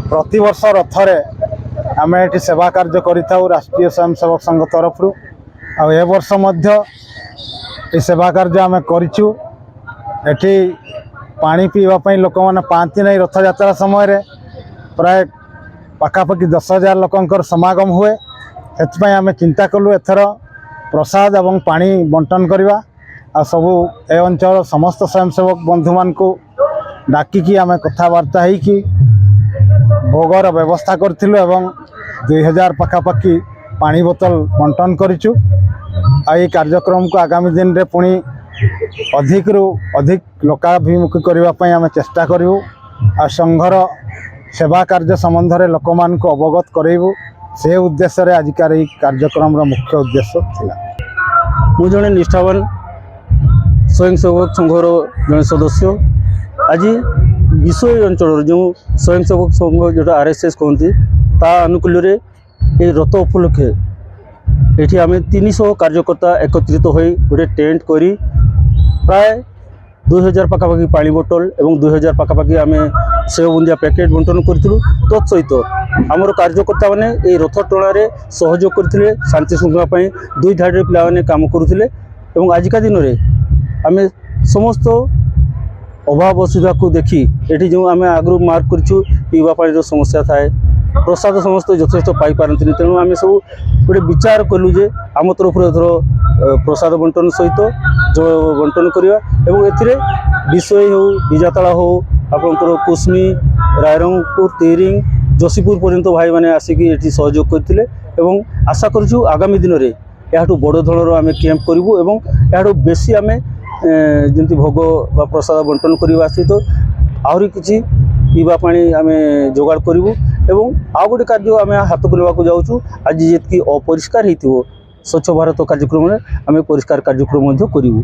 प्रतिवर्ष रथरे आम ये सेवा कार्य करूँ राष्ट्रीय स्वयंसेवक संघ तरफ ए वर्ष ये सेवा कार्य आम करूँ। एटी पानी पीवाई लोक मैंने पाती नहीं रथ यात्रा समय प्राय पाखापाखि 10,000 लोकंर समागम हुए। से आम चिंता कलु एथर प्रसाद एवं पानी बंटन करवा आ सबू ए अंचल समस्त स्वयंसेवक बंधु मान को डाकिकी आम कथबार्ता होगी भोगर व्यवस्था करूँ एवं 2,000 पाखापाखि पानी बोतल बंटन करूँ। आई कार्यक्रम को आगामी दिन में पुणी अधिक रु अधिक लोकाभिमुखी करने आम चेष्टा करूँ। आ संघर सेवा कार्य संबंध में लोक मान को अवगत करेबू से उद्देश्य आजिकार ये कार्यक्रम मुख्य उद्देश्य थिला। मु जड़े निष्ठावान स्वयंसेवक संघर जड़े सदस्य आज विश्व अंचल जो स्वयंसेवक संघ जो RSS कहते ता अनुकूल ये रथ उपलक्षे ये आम 300 कार्यकर्ता एकत्रित हो गोटे टेंट करी प्राय 2,000 पाखापाखि पानी बोतल और 2,000 पाखापाखि आम सेव बुंदिया पैकेट बंटन करूँ। तत्सहित आमर कार्यकर्ता मैंने ये रथ टणारे सहयोग करते शांति श्रृंखला दुई धाड़ी पे काम करुले। आजिका दिन में आम समस्त अभाव असुविधा को देखी ये जो आम आगु मार्क करूँ पीवा पानी समस्या थाए प्रसाद समस्त यथेष पाई पारती तेणु आम सब गोटे विचार कलु जे आम तरफ एथर प्रसाद बंटन सहित जल बंटन करवा एवं ए विषय हो बिजातला हो आपंकर कुसमी रायरंगपुर तेरिंग जोशीपुर पर्यंत भाई मैंने आसिक ये सहयोग करते आशा करूँ आगामी दिन में यहाँ बड़ धरण आम कैंप करूँ और यहाँ बेसी आम जमी भोग बा प्रसाद बंटन करने सहित आहरी किसी पीवा पानी आम जोगाड़ करूँ। एवं आउ गोटे कार्य आम हाथ बुलवाक जाऊँ आज जी अपरिष्कार हो स्वच्छ भारत कार्यक्रम में आम परिष्कार कार्यक्रम करूँ।